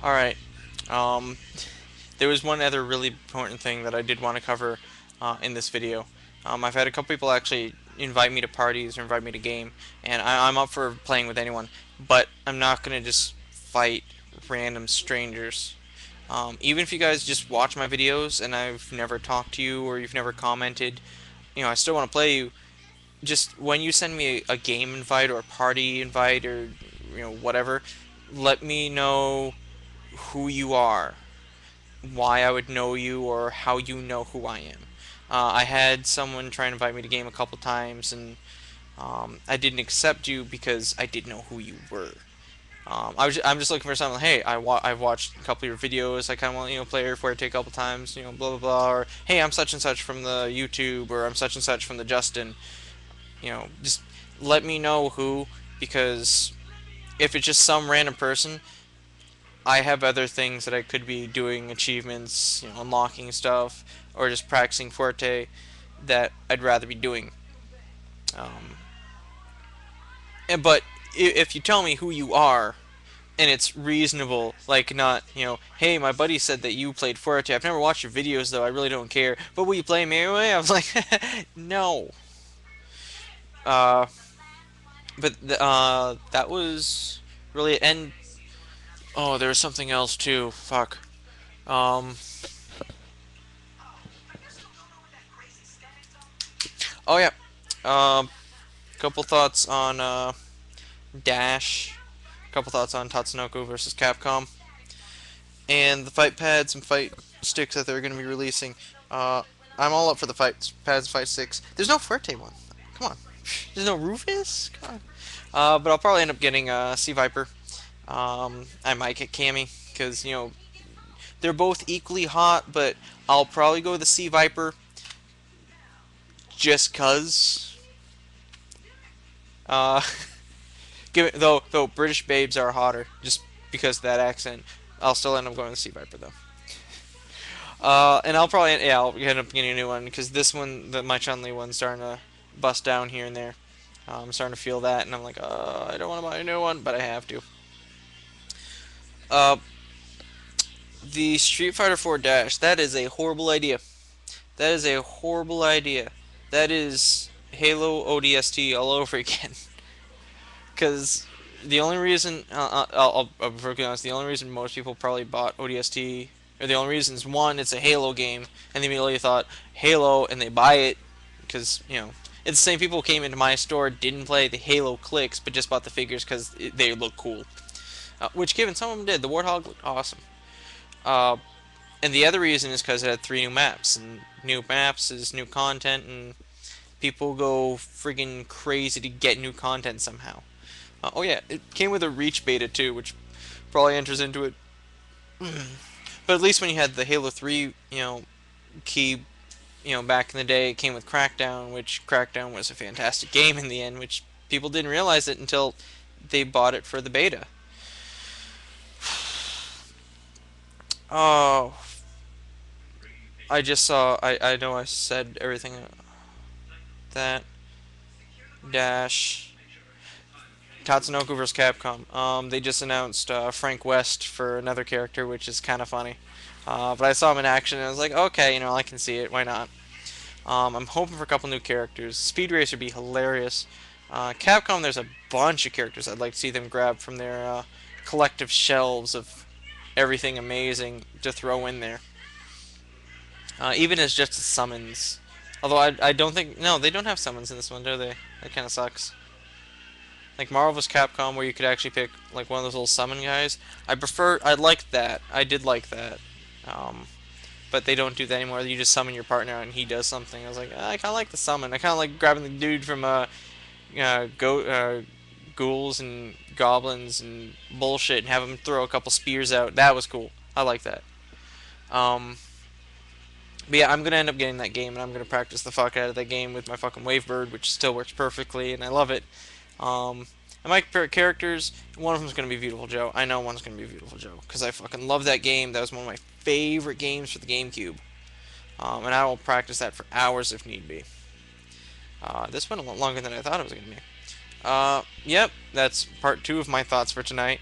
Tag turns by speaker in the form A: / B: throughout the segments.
A: Alright, um, there was one other really important thing that I did want to cover in this video. I've had a couple people actually invite me to parties or invite me to game, and I'm up for playing with anyone, but I'm not going to just fight random strangers. Even if you guys just watch my videos and I've never talked to you or you've never commented, I still want to play you. Just when you send me a game invite or a party invite or whatever, let me know who you are, why I would know you, or how you know who I am. I had someone try and invite me to game a couple times, and I didn't accept you because I didn't know who you were. I'm just looking for something. Like, hey, I've watched a couple of your videos. I kind of want play Air Force a couple times. Blah blah blah. Or hey, I'm such and such from the YouTube, or I'm such and such from the Justin. Just let me know who, because if it's just some random person, I have other things that I could be doing, achievements, unlocking stuff, or just practicing Forte that I'd rather be doing. Um, but if you tell me who you are and it's reasonable, like not, hey, my buddy said that you played Forte. I've never watched your videos though. I really don't care. But will you play me anyway? I was like, no. Uh, but that was really it. And oh, there was something else too. Fuck. Um, oh yeah. Couple thoughts on Dash. Couple thoughts on Tatsunoko versus Capcom, and the fight pads and fight sticks that they're going to be releasing. I'm all up for the fight pads, fight sticks. There's no Fuerte one. Come on. There's no Rufus. Come on. But I'll probably end up getting Sea Viper. I might get Cammy because they're both equally hot, but I'll probably go with the Sea Viper just cause. Uh, though British babes are hotter just because of that accent. I'll still end up going with Sea Viper though. And I'll end up getting a new one because this one, my Chun-Li one's starting to bust down here and there. I'm starting to feel that, and I'm like, I don't want to buy a new one, but I have to. Uh, the Street Fighter 4 Dash, that is a horrible idea. That is a horrible idea. That is Halo ODST all over again. Because the only reason, I'll be perfectly honest, the only reason most people probably bought ODST, or the only reason is one, it's a Halo game, and they immediately thought Halo, and they buy it because it's the same people who came into my store, didn't play the Halo clicks, but just bought the figures because they look cool. Which, given some of them did, the Warthog looked awesome. Uh, and the other reason is because it had 3 new maps, and new maps is new content, and people go friggin' crazy to get new content somehow. Oh yeah, it came with a Reach beta too, which probably enters into it. But at least when you had the Halo 3, key, back in the day, it came with Crackdown, which Crackdown was a fantastic game in the end, which people didn't realize it until they bought it for the beta. Oh, I just saw. I know I said everything that dash Tatsunoko vs Capcom. They just announced Frank West for another character, which is kind of funny. But I saw him in action and I was like, okay, I can see it. Why not? I'm hoping for a couple new characters. Speed Racer would be hilarious. Capcom, there's a bunch of characters I'd like to see them grab from their collective shelves of everything amazing to throw in there. Even as just summons. Although I don't think... No, they don't have summons in this one, do they? That kind of sucks. Like Marvel vs. Capcom, where you could actually pick like one of those little summon guys. I liked that. I did like that. Um, but they don't do that anymore. You just summon your partner and he does something. I was like, I kind of like the summon. I kind of like grabbing the dude from ghouls and goblins and bullshit and have him throw a couple spears out. That was cool. I like that. Um, but yeah, I'm gonna end up getting that game and I'm gonna practice the fuck out of that game with my fucking Wavebird, which still works perfectly and I love it. I might compare characters. One of them's gonna be Beautiful Joe. I know one's gonna be Beautiful Joe because I fucking love that game. That was one of my favorite games for the GameCube. And I will practice that for hours if need be. This went a lot longer than I thought it was gonna be. Yep, that's part 2 of my thoughts for tonight.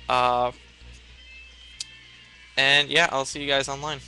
A: Uh, And yeah, I'll see you guys online.